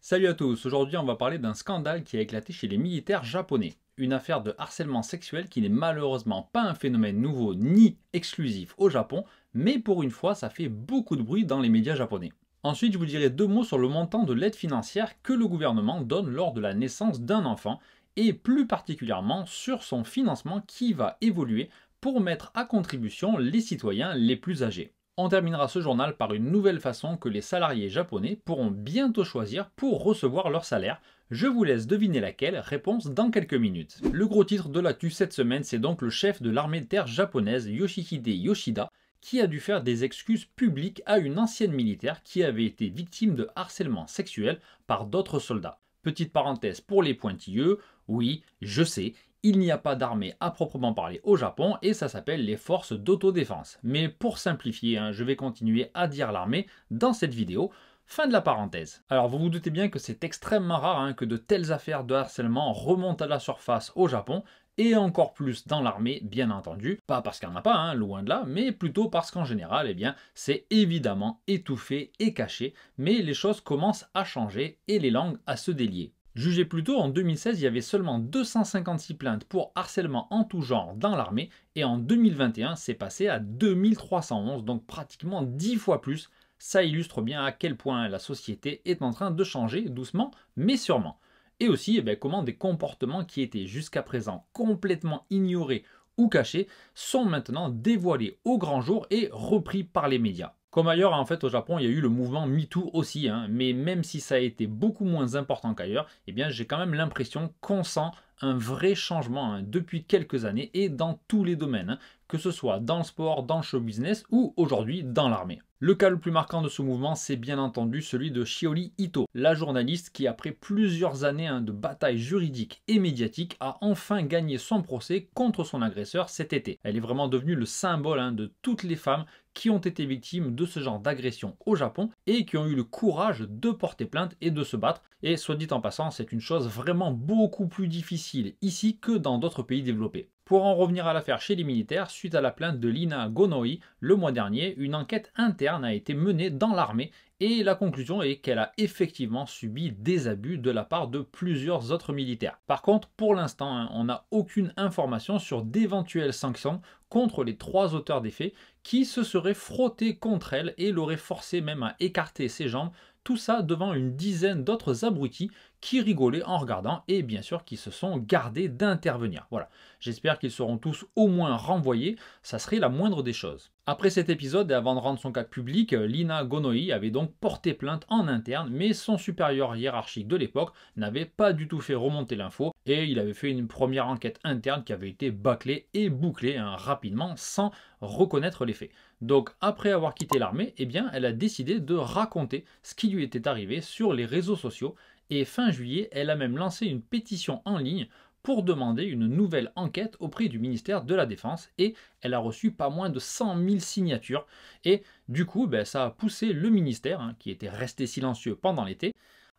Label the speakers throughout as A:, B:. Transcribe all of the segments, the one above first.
A: Salut à tous, aujourd'hui on va parler d'un scandale qui a éclaté chez les militaires japonais. Une affaire de harcèlement sexuel qui n'est malheureusement pas un phénomène nouveau ni exclusif au Japon, mais pour une fois ça fait beaucoup de bruit dans les médias japonais. Ensuite je vous dirai deux mots sur le montant de l'aide financière que le gouvernement donne lors de la naissance d'un enfant, et plus particulièrement sur son financement qui va évoluer pour mettre à contribution les citoyens les plus âgés. On terminera ce journal par une nouvelle façon que les salariés japonais pourront bientôt choisir pour recevoir leur salaire. Je vous laisse deviner laquelle, réponse dans quelques minutes. Le gros titre de l'actu cette semaine, c'est donc le chef de l'armée de terre japonaise, Yoshihide Yoshida, qui a dû faire des excuses publiques à une ancienne militaire qui avait été victime de harcèlement sexuel par d'autres soldats. Petite parenthèse pour les pointilleux, oui, je sais, il n'y a pas d'armée à proprement parler au Japon et ça s'appelle les forces d'autodéfense. Mais pour simplifier, je vais continuer à dire l'armée dans cette vidéo. Fin de la parenthèse. Alors vous vous doutez bien que c'est extrêmement rare que de telles affaires de harcèlement remontent à la surface au Japon, et encore plus dans l'armée bien entendu. Pas parce qu'il n'y en a pas, loin de là, mais plutôt parce qu'en général, c'est évidemment étouffé et caché, mais les choses commencent à changer et les langues à se délier. Jugé plus tôt, en 2016, il y avait seulement 256 plaintes pour harcèlement en tout genre dans l'armée, et en 2021, c'est passé à 2311, donc pratiquement 10 fois plus. Ça illustre bien à quel point la société est en train de changer doucement, mais sûrement. Et aussi comment des comportements qui étaient jusqu'à présent complètement ignorés ou cachés sont maintenant dévoilés au grand jour et repris par les médias. Comme ailleurs, en fait, au Japon, il y a eu le mouvement MeToo aussi, mais même si ça a été beaucoup moins important qu'ailleurs, j'ai quand même l'impression qu'on sent un vrai changement depuis quelques années et dans tous les domaines, que ce soit dans le sport, dans le show business ou aujourd'hui dans l'armée. Le cas le plus marquant de ce mouvement, c'est bien entendu celui de Shiori Ito, la journaliste qui, après plusieurs années de bataille juridique et médiatique, a enfin gagné son procès contre son agresseur cet été. Elle est vraiment devenue le symbole de toutes les femmes qui ont été victimes de ce genre d'agression au Japon et qui ont eu le courage de porter plainte et de se battre. Et soit dit en passant, c'est une chose vraiment beaucoup plus difficile ici que dans d'autres pays développés. Pour en revenir à l'affaire chez les militaires, suite à la plainte de Lina Gonoi, le mois dernier, une enquête interne a été menée dans l'armée et la conclusion est qu'elle a effectivement subi des abus de la part de plusieurs autres militaires. Par contre, pour l'instant, on n'a aucune information sur d'éventuelles sanctions contre les 3 auteurs des faits qui se seraient frottés contre elle et l'auraient forcé même à écarter ses jambes, tout ça devant une dizaine d'autres abrutis qui rigolaient en regardant et bien sûr qui se sont gardés d'intervenir. Voilà, j'espère qu'ils seront tous au moins renvoyés, ça serait la moindre des choses. Après cet épisode et avant de rendre son cas public, Lina Gonoi avait donc porté plainte en interne, mais son supérieur hiérarchique de l'époque n'avait pas du tout fait remonter l'info et il avait fait une première enquête interne qui avait été bâclée et bouclée rapidement sans reconnaître les faits. Donc après avoir quitté l'armée, elle a décidé de raconter ce qui lui était arrivé sur les réseaux sociaux et fin juillet, elle a même lancé une pétition en ligne pour demander une nouvelle enquête auprès du ministère de la Défense et elle a reçu pas moins de 100 000 signatures et du coup ça a poussé le ministère, qui était resté silencieux pendant l'été,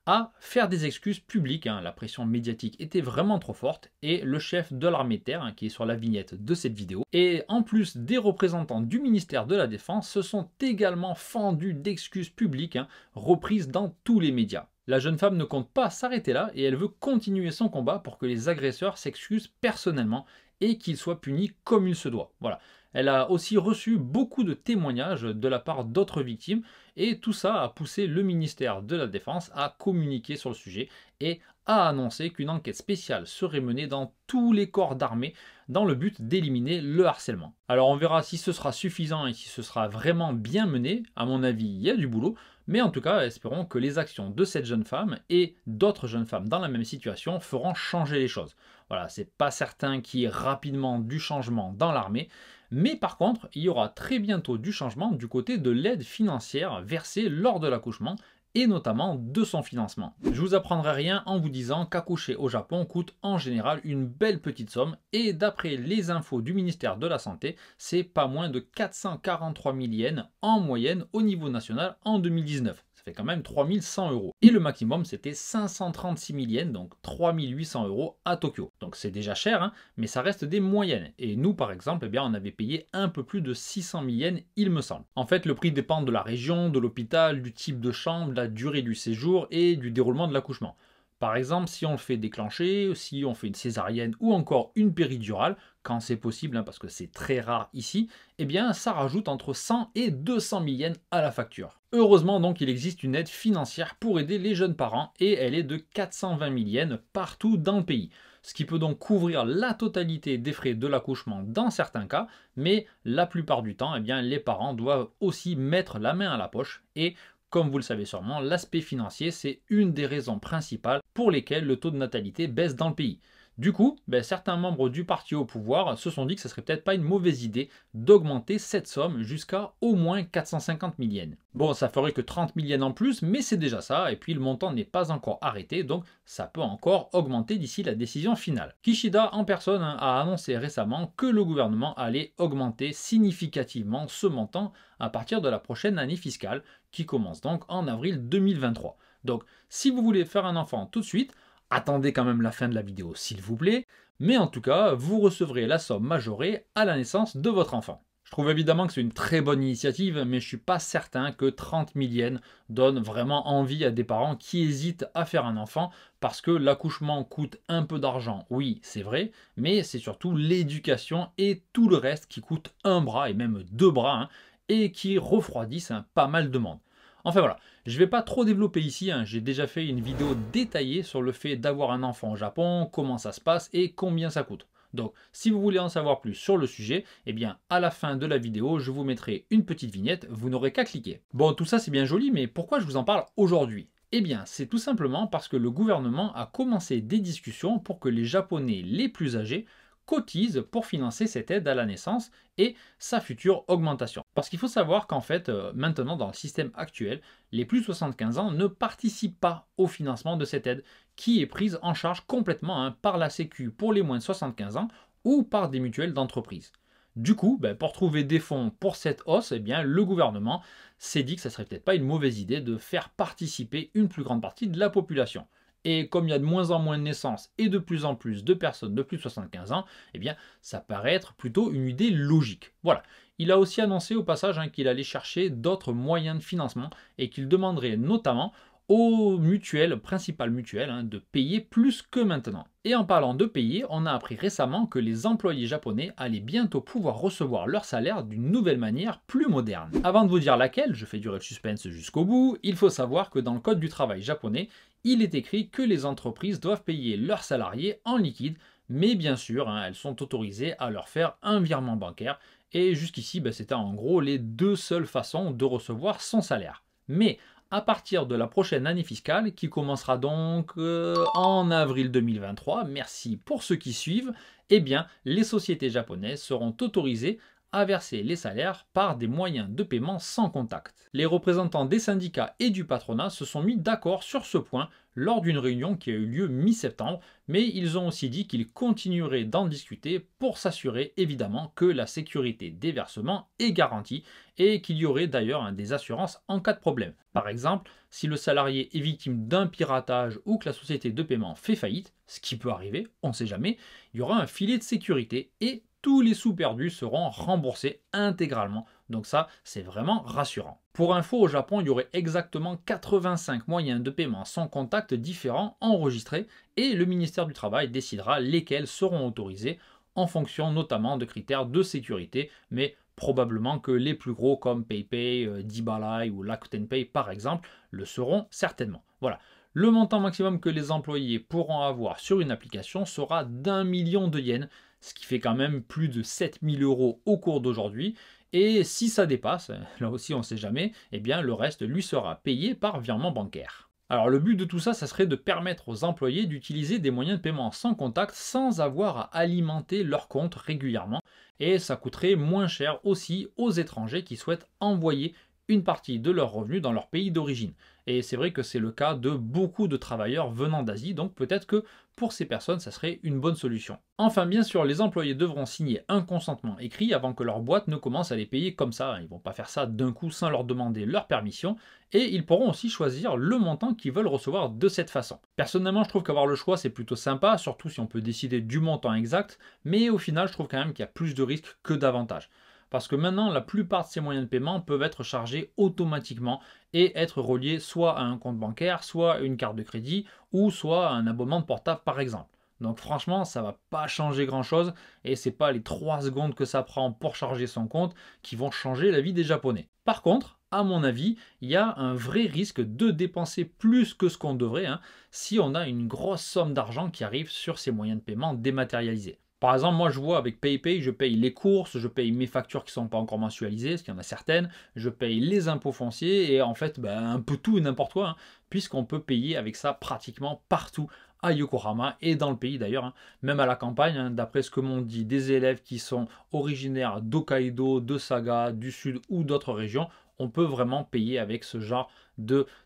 A: à faire des excuses publiques. La pression médiatique était vraiment trop forte et le chef de l'armée de terre, qui est sur la vignette de cette vidéo, et en plus des représentants du ministère de la Défense se sont également fendus d'excuses publiques reprises dans tous les médias. La jeune femme ne compte pas s'arrêter là et elle veut continuer son combat pour que les agresseurs s'excusent personnellement et qu'ils soient punis comme il se doit. Voilà. Elle a aussi reçu beaucoup de témoignages de la part d'autres victimes et tout ça a poussé le ministère de la Défense à communiquer sur le sujet et à annoncer qu'une enquête spéciale serait menée dans tous les corps d'armée dans le but d'éliminer le harcèlement. Alors on verra si ce sera suffisant et si ce sera vraiment bien mené. À mon avis, il y a du boulot, mais en tout cas, espérons que les actions de cette jeune femme et d'autres jeunes femmes dans la même situation feront changer les choses. Voilà, c'est pas certain qu'il y ait rapidement du changement dans l'armée, mais par contre, il y aura très bientôt du changement du côté de l'aide financière versée lors de l'accouchement et notamment de son financement. Je vous apprendrai rien en vous disant qu'accoucher au Japon coûte en général une belle petite somme et d'après les infos du ministère de la Santé, c'est pas moins de 443 000 yens en moyenne au niveau national en 2019. Ça Ça fait quand même 3100 euros. Et le maximum, c'était 536 000 yens, donc 3800 euros à Tokyo. Donc c'est déjà cher, hein, mais ça reste des moyennes. Et nous, par exemple, eh bien, on avait payé un peu plus de 600 000 yens, il me semble. En fait, le prix dépend de la région, de l'hôpital, du type de chambre, de la durée du séjour et du déroulement de l'accouchement. Par exemple, si on le fait déclencher, si on fait une césarienne ou encore une péridurale, quand c'est possible, hein, parce que c'est très rare ici, eh bien ça rajoute entre 100 et 200 000 yens à la facture. Heureusement donc il existe une aide financière pour aider les jeunes parents et elle est de 420 000 yens partout dans le pays. Ce qui peut donc couvrir la totalité des frais de l'accouchement dans certains cas, mais la plupart du temps, eh bien, les parents doivent aussi mettre la main à la poche et comme vous le savez sûrement, l'aspect financier, c'est une des raisons principales pour lesquelles le taux de natalité baisse dans le pays. Du coup, certains membres du parti au pouvoir se sont dit que ce serait peut-être pas une mauvaise idée d'augmenter cette somme jusqu'à au moins 450 000 yens. Bon, ça ferait que 30 000 yens en plus, mais c'est déjà ça, et puis le montant n'est pas encore arrêté, donc ça peut encore augmenter d'ici la décision finale. Kishida en personne a annoncé récemment que le gouvernement allait augmenter significativement ce montant à partir de la prochaine année fiscale, qui commence donc en avril 2023. Donc, si vous voulez faire un enfant tout de suite, attendez quand même la fin de la vidéo s'il vous plaît, mais en tout cas, vous recevrez la somme majorée à la naissance de votre enfant. Je trouve évidemment que c'est une très bonne initiative, mais je ne suis pas certain que 30 000 yens donne vraiment envie à des parents qui hésitent à faire un enfant, parce que l'accouchement coûte un peu d'argent, oui c'est vrai, mais c'est surtout l'éducation et tout le reste qui coûte un bras et même deux bras, hein, et qui refroidissent pas mal de monde. Enfin voilà, je ne vais pas trop développer ici, hein. J'ai déjà fait une vidéo détaillée sur le fait d'avoir un enfant au Japon, comment ça se passe et combien ça coûte. Donc si vous voulez en savoir plus sur le sujet, eh bien à la fin de la vidéo, je vous mettrai une petite vignette, vous n'aurez qu'à cliquer. Bon, tout ça c'est bien joli, mais pourquoi je vous en parle aujourd'hui ? Eh bien, c'est tout simplement parce que le gouvernement a commencé des discussions pour que les Japonais les plus âgés cotisent pour financer cette aide à la naissance et sa future augmentation. Parce qu'il faut savoir qu'en fait, maintenant dans le système actuel, les plus de 75 ans ne participent pas au financement de cette aide qui est prise en charge complètement par la Sécu pour les moins de 75 ans ou par des mutuelles d'entreprise. Du coup, pour trouver des fonds pour cette hausse, eh bien, le gouvernement s'est dit que ça serait peut-être pas une mauvaise idée de faire participer une plus grande partie de la population. Et comme il y a de moins en moins de naissances et de plus en plus de personnes de plus de 75 ans, eh bien, ça paraît être plutôt une idée logique. Voilà. Il a aussi annoncé au passage qu'il allait chercher d'autres moyens de financement et qu'il demanderait notamment aux mutuelles, principales mutuelles, de payer plus que maintenant. Et en parlant de payer, on a appris récemment que les employés japonais allaient bientôt pouvoir recevoir leur salaire d'une nouvelle manière plus moderne. Avant de vous dire laquelle, je fais durer le suspense jusqu'au bout, il faut savoir que dans le code du travail japonais, il est écrit que les entreprises doivent payer leurs salariés en liquide, mais bien sûr, elles sont autorisées à leur faire un virement bancaire, et jusqu'ici, c'était en gros les deux seules façons de recevoir son salaire. Mais à partir de la prochaine année fiscale, qui commencera donc en avril 2023, merci pour ceux qui suivent, eh bien, les sociétés japonaises seront autorisées à verser les salaires par des moyens de paiement sans contact. Les représentants des syndicats et du patronat se sont mis d'accord sur ce point lors d'une réunion qui a eu lieu mi-septembre, mais ils ont aussi dit qu'ils continueraient d'en discuter pour s'assurer évidemment que la sécurité des versements est garantie et qu'il y aurait d'ailleurs des assurances en cas de problème. Par exemple, si le salarié est victime d'un piratage ou que la société de paiement fait faillite, ce qui peut arriver, on ne sait jamais, il y aura un filet de sécurité et tous les sous perdus seront remboursés intégralement. Donc ça, c'est vraiment rassurant. Pour info, au Japon, il y aurait exactement 85 moyens de paiement sans contact différents enregistrés et le ministère du Travail décidera lesquels seront autorisés en fonction notamment de critères de sécurité, mais probablement que les plus gros comme PayPay, Dibalai ou Rakuten Pay par exemple le seront certainement. Voilà. Le montant maximum que les employés pourront avoir sur une application sera d'1 million de yens, ce qui fait quand même plus de 7 000 € au cours d'aujourd'hui. Et si ça dépasse, là aussi on ne sait jamais, eh bien le reste lui sera payé par virement bancaire. Alors le but de tout ça, ça serait de permettre aux employés d'utiliser des moyens de paiement sans contact sans avoir à alimenter leur compte régulièrement. Et ça coûterait moins cher aussi aux étrangers qui souhaitent envoyer une partie de leurs revenus dans leur pays d'origine. Et c'est vrai que c'est le cas de beaucoup de travailleurs venant d'Asie, donc peut-être que pour ces personnes, ça serait une bonne solution. Enfin, bien sûr, les employés devront signer un consentement écrit avant que leur boîte ne commence à les payer comme ça. Ils ne vont pas faire ça d'un coup sans leur demander leur permission. Et ils pourront aussi choisir le montant qu'ils veulent recevoir de cette façon. Personnellement, je trouve qu'avoir le choix, c'est plutôt sympa, surtout si on peut décider du montant exact. Mais au final, je trouve quand même qu'il y a plus de risques que d'avantages. Parce que maintenant, la plupart de ces moyens de paiement peuvent être chargés automatiquement et être reliés soit à un compte bancaire, soit à une carte de crédit, ou soit à un abonnement de portable par exemple. Donc franchement, ça ne va pas changer grand-chose et c'est pas les 3 secondes que ça prend pour charger son compte qui vont changer la vie des Japonais. Par contre, à mon avis, il y a un vrai risque de dépenser plus que ce qu'on devrait si on a une grosse somme d'argent qui arrive sur ces moyens de paiement dématérialisés. Par exemple, moi je vois avec PayPay, je paye les courses, je paye mes factures qui ne sont pas encore mensualisées, parce qu'il y en a certaines, je paye les impôts fonciers et en fait un peu tout et n'importe quoi, puisqu'on peut payer avec ça pratiquement partout à Yokohama et dans le pays d'ailleurs, même à la campagne, d'après ce que m'ont dit des élèves qui sont originaires d'Hokkaido, de Saga, du sud ou d'autres régions, on peut vraiment payer avec ce genre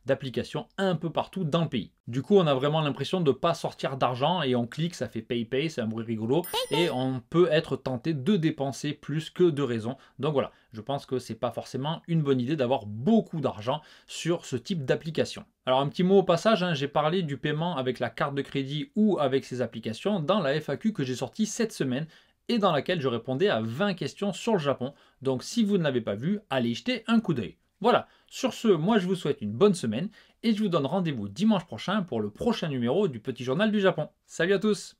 A: d'application un peu partout dans le pays. Du coup, on a vraiment l'impression de ne pas sortir d'argent et on clique, ça fait PayPay, c'est un bruit rigolo et on peut être tenté de dépenser plus que de raison. Donc voilà, je pense que c'est pas forcément une bonne idée d'avoir beaucoup d'argent sur ce type d'application. Alors un petit mot au passage, j'ai parlé du paiement avec la carte de crédit ou avec ces applications dans la FAQ que j'ai sortie cette semaine et dans laquelle je répondais à 20 questions sur le Japon. Donc si vous ne l'avez pas vu, allez y jeter un coup d'œil. Voilà, sur ce, moi je vous souhaite une bonne semaine et je vous donne rendez-vous dimanche prochain pour le prochain numéro du Petit Journal du Japon. Salut à tous!